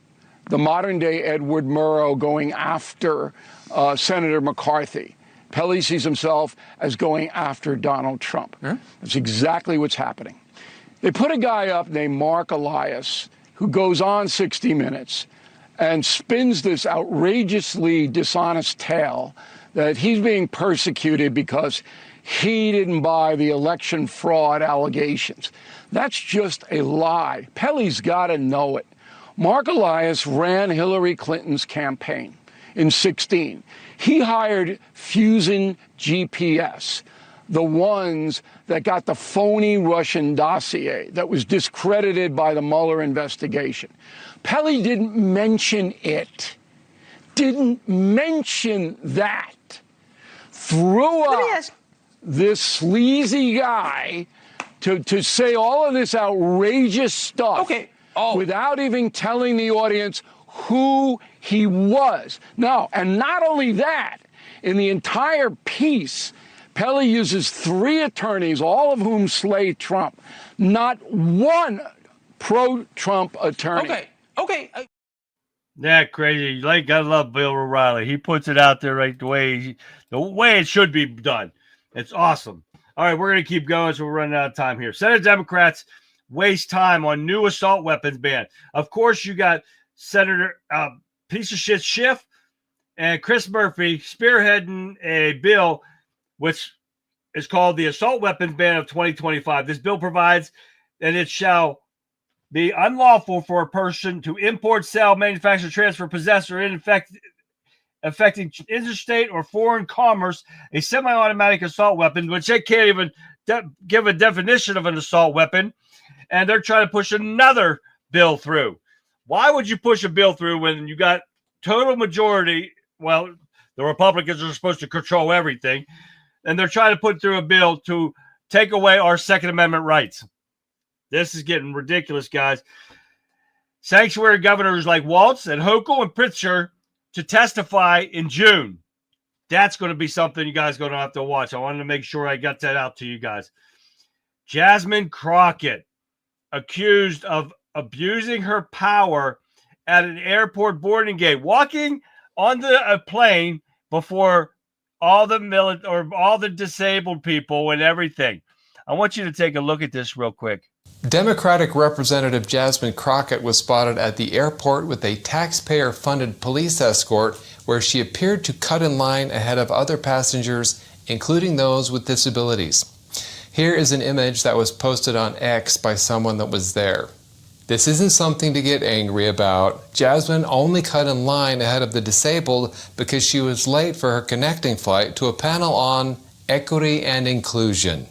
[SPEAKER 15] the modern-day Edward Murrow going after Senator McCarthy. Pelley sees himself as going after Donald Trump. That's exactly what's happening. They put a guy up named Mark Elias who goes on 60 Minutes and spins this outrageously dishonest tale that he's being persecuted because he didn't buy the election fraud allegations. That's just a lie. Pelley's got to know it. Mark Elias ran Hillary Clinton's campaign in 2016. He hired Fusion GPS, the ones that got the phony Russian dossier that was discredited by the Mueller investigation. Pelley didn't mention it. Didn't mention that. Threw up this sleazy guy to say all of this outrageous stuff without even telling the audience who he was. No, and not only that, in the entire piece, Pelley uses 3 attorneys, all of whom slay Trump. Not one pro-Trump attorney.
[SPEAKER 1] Yeah, crazy. Like, gotta love Bill O'Reilly. He puts it out there right the way it should be done. It's awesome. All right, we're going to keep going, so we're running out of time here. Senate Democrats waste time on new assault weapons ban. Of course, you got Senator piece of shit Schiff and Chris Murphy spearheading a bill which is called the Assault Weapons Ban of 2025. This bill provides that it shall be unlawful for a person to import, sell, manufacture, transfer, possess, or affecting interstate or foreign commerce, a semi-automatic assault weapon, which they can't even give a definition of an assault weapon, and they're trying to push another bill through. Why would you push a bill through when you got total majority? Well, the Republicans are supposed to control everything, and they're trying to put through a bill to take away our Second Amendment rights. This is getting ridiculous, guys. Sanctuary governors like Waltz and Hochul and Pritzker to testify in June. That's going to be something you guys are going to have to watch. I wanted to make sure I got that out to you guys. Jasmine Crockett, accused of abusing her power at an airport boarding gate, walking on a plane before all the disabled people and everything. I want you to take a look at this real quick.
[SPEAKER 16] Democratic Representative Jasmine Crockett was spotted at the airport with a taxpayer-funded police escort where she appeared to cut in line ahead of other passengers, including those with disabilities. Here is an image that was posted on X by someone that was there. This isn't something to get angry about. Jasmine only cut in line ahead of the disabled because she was late for her connecting flight to a panel on equity and inclusion.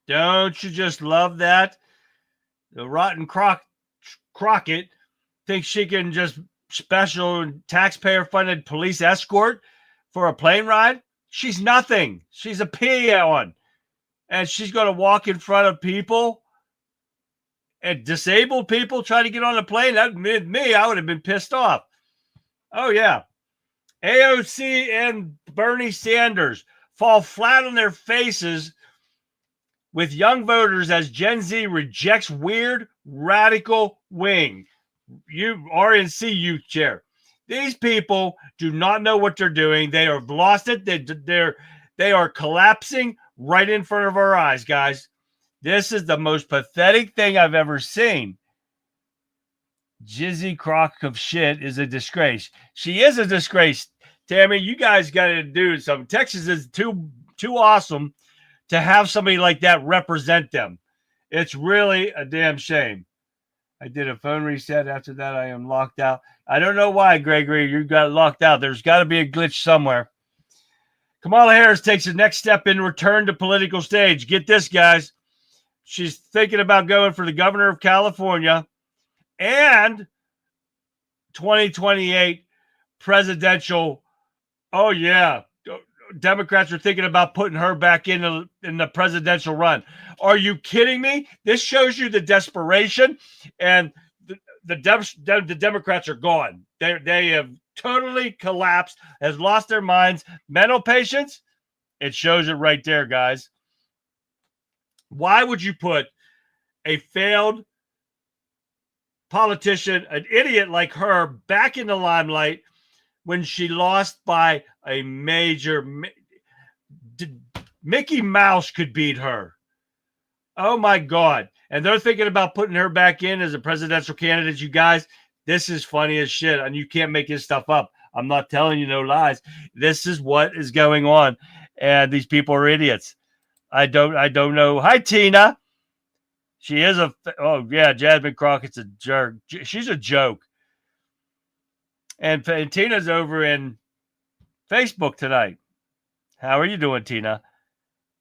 [SPEAKER 1] Don't you just love that? The rotten Crockett thinks she can just special taxpayer-funded police escort for a plane ride? She's nothing. She's a peon. And she's going to walk in front of people and disabled people trying to get on a plane. That me, I would have been pissed off. Oh, yeah. AOC and Bernie Sanders fall flat on their faces with young voters as Gen Z rejects weird radical wing. RNC youth chair. These people do not know what they're doing. They have lost it. They are collapsing right in front of our eyes, guys. This is the most pathetic thing I've ever seen. Jizzy Crock of shit is a disgrace. She is a disgrace. Tammy, you guys got to do something. Texas is too awesome to have somebody like that represent them. It's really a damn shame. I did a phone reset. After that, I am locked out. I don't know why, Gregory, you got locked out. There's got to be a glitch somewhere. Kamala Harris takes the next step in return to political stage. Get this, guys. She's thinking about going for the governor of California and 2028 presidential. Oh, yeah. Democrats are thinking about putting her back in the presidential run. Are you kidding me? This shows you the desperation, and the Democrats are gone. They have totally collapsed, has lost their minds. Mental patients, it shows it right there, guys. Why would you put a failed politician, an idiot like her, back in the limelight when she lost by a major Mickey Mouse could beat her? Oh my God. And they're thinking about putting her back in as a presidential candidate. You guys, this is funny as shit. And you can't make this stuff up. I'm not telling you no lies. This is what is going on. And these people are idiots. I don't know. Hi, Tina. She is oh yeah, Jasmine Crockett's a jerk. She's a joke. And Tina's over in Facebook tonight. How are you doing, Tina?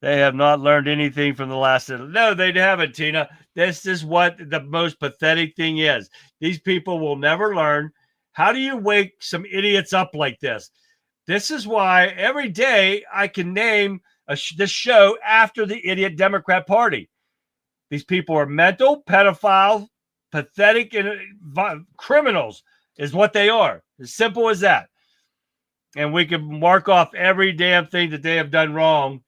[SPEAKER 1] They have not learned anything from the last. No, they haven't, Tina. This is what the most pathetic thing is. These people will never learn. How do you wake some idiots up like this? This is why every day I can name this show after the idiot Democrat Party. These people are mental, pedophiles, pathetic, and criminals is what they are. As simple as that. And we can mark off every damn thing that they have done wrong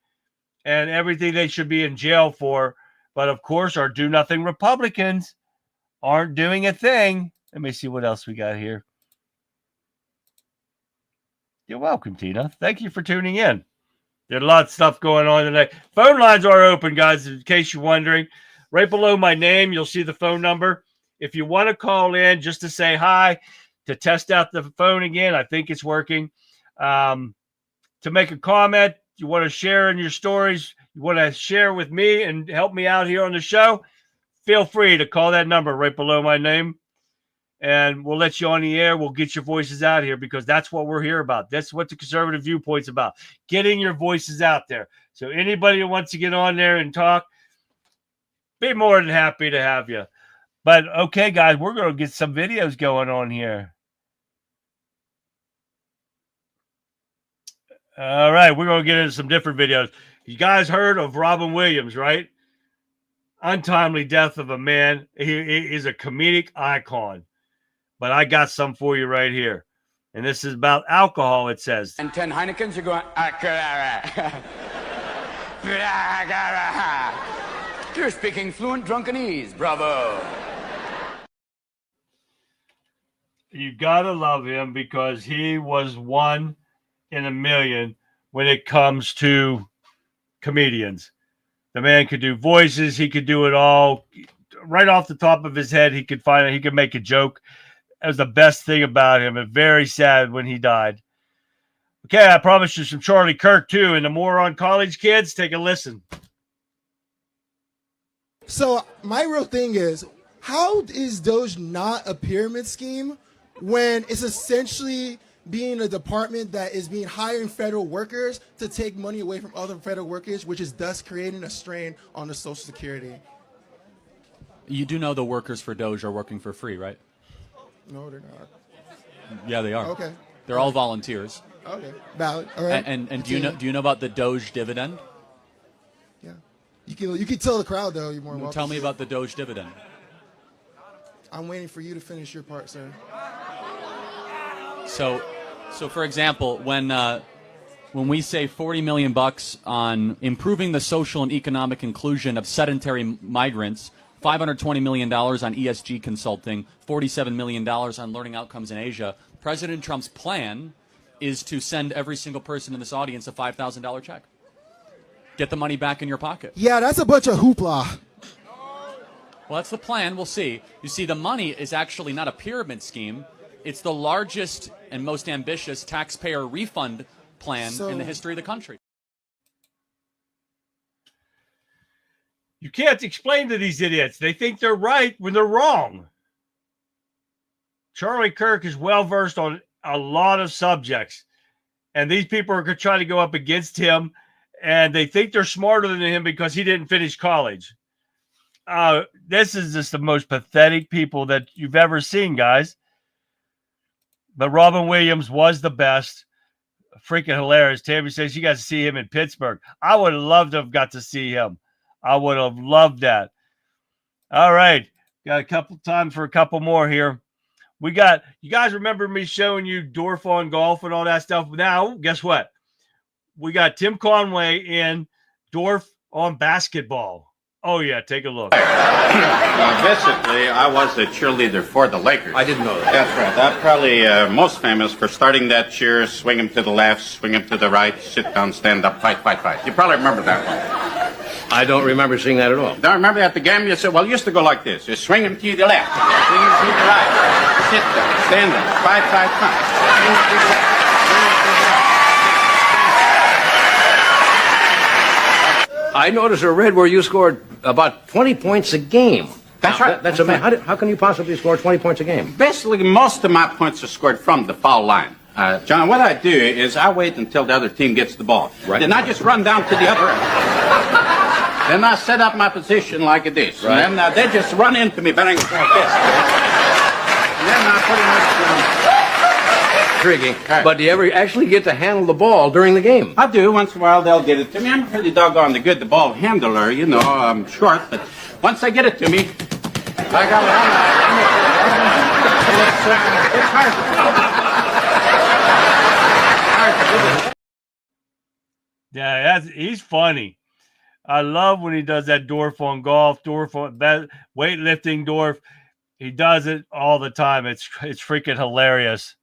[SPEAKER 1] and everything they should be in jail for. But of course, our do-nothing Republicans aren't doing a thing. Let me see what else we got here. You're welcome, Tina. Thank you for tuning in. There's a lot of stuff going on today. Phone lines are open, guys, in case you're wondering. Right below my name, you'll see the phone number. If you want to call in just to say hi, to test out the phone again, I think it's working. To make a comment, you want to share in your stories, you want to share with me and help me out here on the show, feel free to call that number right below my name. and we'll let you on the air. We'll get your voices out here because that's what we're here about. That's what the Conservative Viewpoint's about, getting your voices out there. So anybody who wants to get on there and talk, be more than happy to have you. But okay, guys, we're going to get some videos going on here. All right, we're going to get into some different videos. You guys heard of Robin Williams, right? Untimely death of a man. He is a comedic icon. But I got some for you right here. And this is about alcohol, it says.
[SPEAKER 17] And 10 Heinekens, you're going, you're speaking fluent drunkenese. Bravo.
[SPEAKER 1] You got to love him because he was one in a million when it comes to comedians. The man could do voices. He could do it all. Right off the top of his head, he could make a joke. That was the best thing about him. And very sad when he died. Okay, I promised you some Charlie Kirk too. And the Moron College kids, take a listen.
[SPEAKER 18] So my real thing is, how is Doge not a pyramid scheme when it's essentially being a department that is being hiring federal workers to take money away from other federal workers, which is thus creating a strain on the Social Security?
[SPEAKER 19] You do know the workers for Doge are working for free, right?
[SPEAKER 18] No, they're not.
[SPEAKER 19] Yeah, they are.
[SPEAKER 18] Okay.
[SPEAKER 19] They're all volunteers.
[SPEAKER 18] Okay. Valid. All right.
[SPEAKER 19] And do you know about the Doge dividend?
[SPEAKER 18] Yeah. You can tell the crowd though. You're more welcome.
[SPEAKER 19] Tell me about the Doge dividend.
[SPEAKER 18] I'm waiting for you to finish your part, sir.
[SPEAKER 19] So for example, when we say $40 million on improving the social and economic inclusion of sedentary migrants, $520 million on ESG consulting, $47 million on learning outcomes in Asia, President Trump's plan is to send every single person in this audience a $5,000 check. Get the money back in your pocket.
[SPEAKER 18] Yeah, that's a bunch of hoopla.
[SPEAKER 19] Well, that's the plan. We'll see. You see, the money is actually not a pyramid scheme. It's the largest and most ambitious taxpayer refund plan in the history of the country.
[SPEAKER 1] You can't explain to these idiots. They think they're right when they're wrong. Charlie Kirk is well-versed on a lot of subjects. And these people are trying to go up against him. And they think they're smarter than him because he didn't finish college. This is just the most pathetic people that you've ever seen, guys. But Robin Williams was the best. Freaking hilarious. Tammy says you got to see him in Pittsburgh. I would have loved to have got to see him. I would have loved that. All right. Got time for a couple more here. You guys remember me showing you Dorf on golf and all that stuff? Now, guess what? We got Tim Conway in Dorf on basketball. Oh, yeah. Take a look.
[SPEAKER 20] Basically, I was the cheerleader for the Lakers. I didn't know that. That's right. I'm probably most famous for starting that cheer, swing him to the left, swing him to the right, sit down, stand up, fight, fight, fight. You probably remember that one. I don't remember seeing that at all. Don't remember at the game? You said, well, it used to go like this. You swing him to the left, swing him to the right, sit down, stand up, fight, fight, fight. Swing him to the left, swing him to the right.
[SPEAKER 21] I noticed or read where you scored about 20 points a game.
[SPEAKER 20] That's right.
[SPEAKER 21] That's amazing. How can you possibly score 20 points a game?
[SPEAKER 20] Basically, most of my points are scored from the foul line. John, what I do is I wait until the other team gets the ball. Right. Then I just run down to the other end. Then I set up my position like this. Right. And then they just run into me, bang, like this. And then I pretty much...
[SPEAKER 21] Intriguing. Right. But do you ever actually get to handle the ball during the game?
[SPEAKER 20] I do. Once in a while, they'll get it to me. I'm pretty doggone good the ball handler. You know, I'm short, but once they get it to me, I got it. It's hard.
[SPEAKER 1] Yeah, he's funny. I love when he does that Dorf on golf, Dorf on weightlifting, Dorf. He does it all the time. It's freaking hilarious.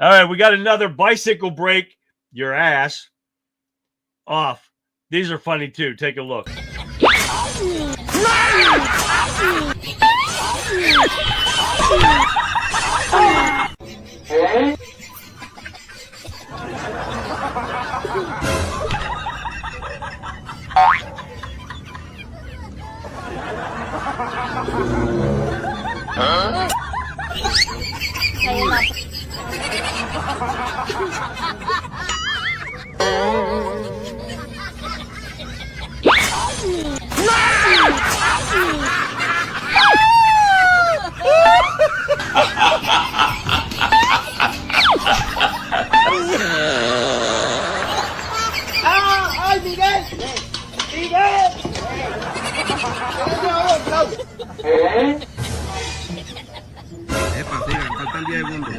[SPEAKER 1] All right, we got another bicycle break your ass off. These are funny too. Take a look.
[SPEAKER 22] Huh?
[SPEAKER 2] Epa, sigan, faltan 10 segundos.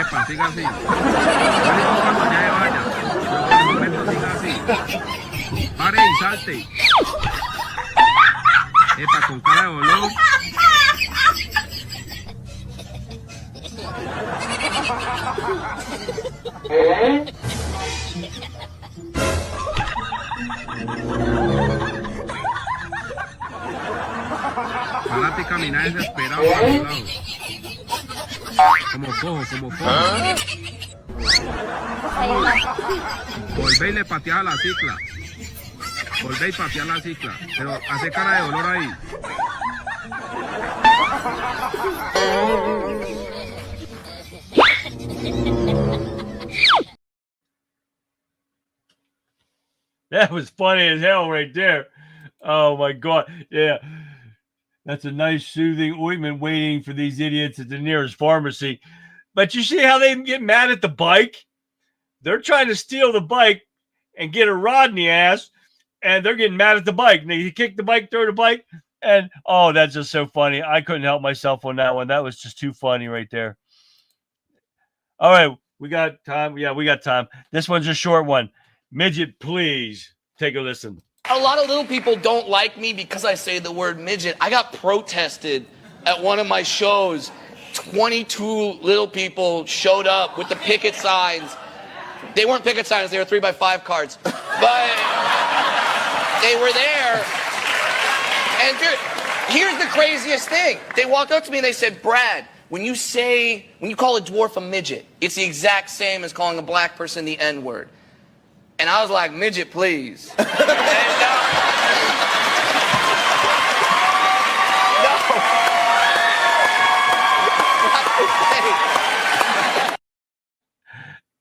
[SPEAKER 2] Epa, siga así. Lo único cuando ya vaya. Pero por el momento siga así. Pare y salte. Epa, con cara de dolor. Párate y camina desesperado a los lados. Como cojo, como cojo. Volvé y le pateas a la cicla. Volvé y pateas la cicla. Pero hace cara de dolor ahí.
[SPEAKER 1] That was funny as hell right there. Oh my God. Yeah. That's a nice soothing ointment waiting for these idiots at the nearest pharmacy. But you see how they get mad at the bike? They're trying to steal the bike and get a rod in the ass, and they're getting mad at the bike. And they kick the bike, throw the bike, and oh, that's just so funny. I couldn't help myself on that one. That was just too funny right there. All right, we got time. Yeah, we got time. This one's a short one. Midget, please take a listen.
[SPEAKER 22] A lot of little people don't like me because I say the word midget. I got protested at one of my shows. 22 little people showed up with the picket signs. They weren't picket signs, they were 3x5 cards. But they were there. And here's the craziest thing. They walked up to me and they said, Brad, when you call a dwarf a midget, it's the exact same as calling a black person the N-word. And I was like, midget, please.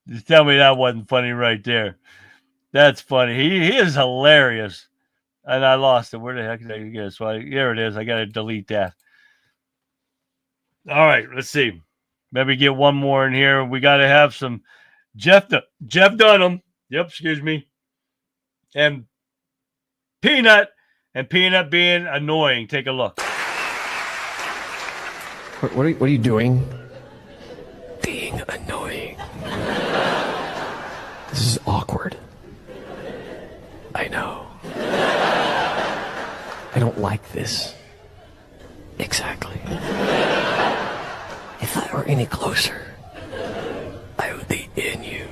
[SPEAKER 1] Just tell me that wasn't funny right there. That's funny. He is hilarious. And I lost it. Where the heck did I get it? So here it is. I got to delete that. All right, let's see. Maybe get one more in here. We got to have some Jeff Dunham. Yep, excuse me. And Peanut. And Peanut being annoying. Take a look.
[SPEAKER 23] What are you doing? Being annoying. This is awkward. I know. I don't like this. Exactly. If I were any closer, I would be in you.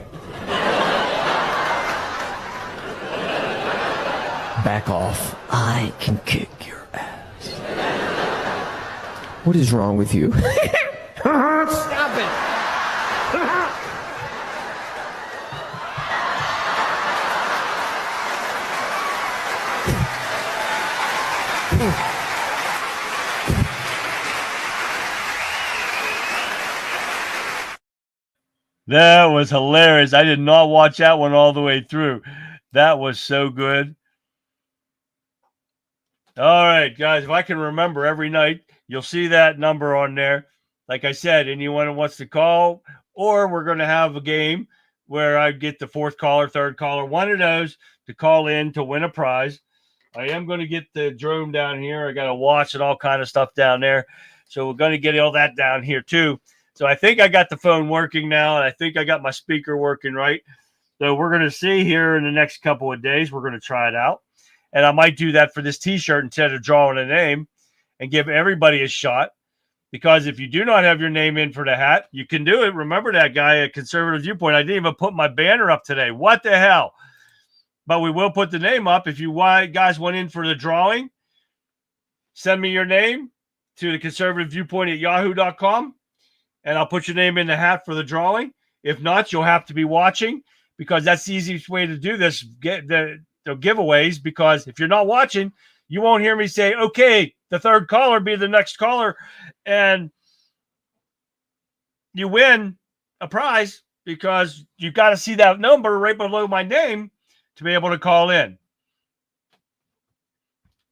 [SPEAKER 23] Back off. I can kick your ass. What is wrong with you? Stop it!
[SPEAKER 1] That was hilarious. I did not watch that one all the way through. That was so good. All right, guys, if I can remember every night, you'll see that number on there. Like I said, anyone who wants to call, or we're going to have a game where I get the fourth caller, third caller, one of those to call in to win a prize. I am going to get the drone down here. I got a watch and all kind of stuff down there. So we're going to get all that down here too. So I think I got the phone working now, and I think I got my speaker working right. So we're going to see here in the next couple of days. We're going to try it out. And I might do that for this T-shirt instead of drawing a name and give everybody a shot. Because if you do not have your name in for the hat, you can do it. Remember that guy at Conservative Viewpoint. I didn't even put my banner up today. What the hell? But we will put the name up. If you guys went in for the drawing, send me your name to the Conservative Viewpoint at yahoo.com. And I'll put your name in the hat for the drawing. If not, you'll have to be watching, because that's the easiest way to do this, get the giveaways, because if you're not watching, you won't hear me say, okay, the third caller be the next caller, and you win a prize because you've got to see that number right below my name to be able to call in.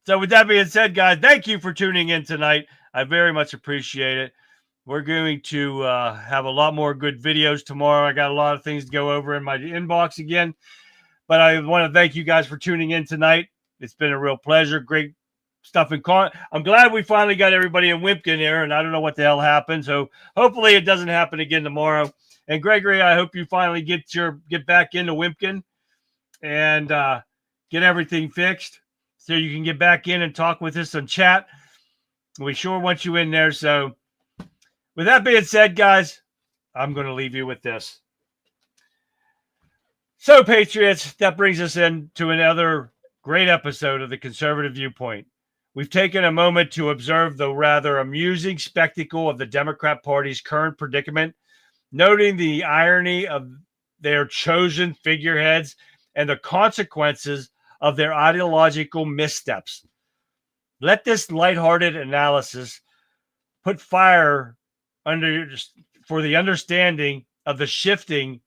[SPEAKER 1] So with that being said, guys, thank you for tuning in tonight. I very much appreciate it. We're going to have a lot more good videos tomorrow. I got a lot of things to go over in my inbox again. But I want to thank you guys for tuning in tonight. It's been a real pleasure. Great stuff in I'm glad we finally got everybody in Wimpkin here, and I don't know what the hell happened. So hopefully it doesn't happen again tomorrow. And Gregory, I hope you finally get back into Wimpkin and get everything fixed so you can get back in and talk with us on chat. We sure want you in there. So with that being said, guys, I'm going to leave you with this. So, Patriots, that brings us into another great episode of the Conservative Viewpoint. We've taken a moment to observe the rather amusing spectacle of the Democrat Party's current predicament, noting the irony of their chosen figureheads and the consequences of their ideological missteps. Let this lighthearted analysis put fire under for the understanding of the shifting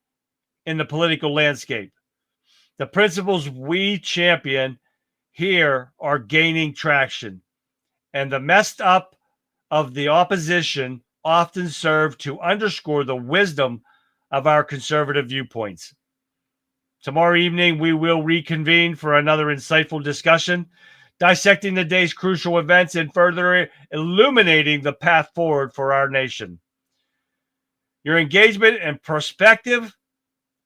[SPEAKER 1] in the political landscape. The principles we champion here are gaining traction, and the messed up of the opposition often serve to underscore the wisdom of our conservative viewpoints. Tomorrow evening, we will reconvene for another insightful discussion, dissecting the day's crucial events and further illuminating the path forward for our nation. Your engagement and perspective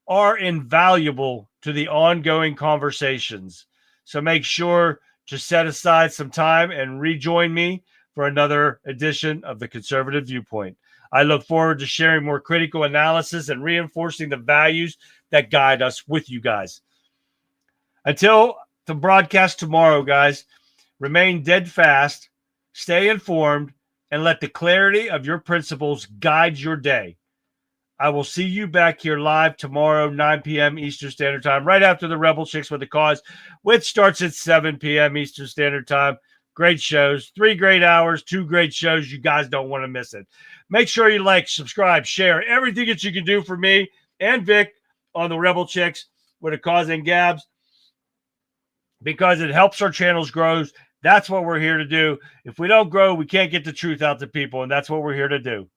[SPEAKER 1] are invaluable to the ongoing conversations. So make sure to set aside some time and rejoin me for another edition of the Conservative Viewpoint. I look forward to sharing more critical analysis and reinforcing the values that guide us with you guys. Until the broadcast tomorrow, guys, remain dead fast, stay informed, and let the clarity of your principles guide your day. I will see you back here live tomorrow, 9 p.m. Eastern Standard Time, right after the Rebel Chicks with the Cause, which starts at 7 p.m. Eastern Standard Time. Great shows, 3 great hours, 2 great shows. You guys don't want to miss it. Make sure you like, subscribe, share, everything that you can do for me and Vic on the Rebel Chicks with the Cause and Gabs, because it helps our channels grow. That's what we're here to do. If we don't grow, we can't get the truth out to people, and that's what we're here to do.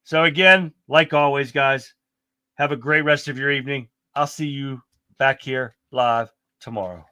[SPEAKER 1] So again, like always, guys, have a great rest of your evening. I'll see you back here live tomorrow.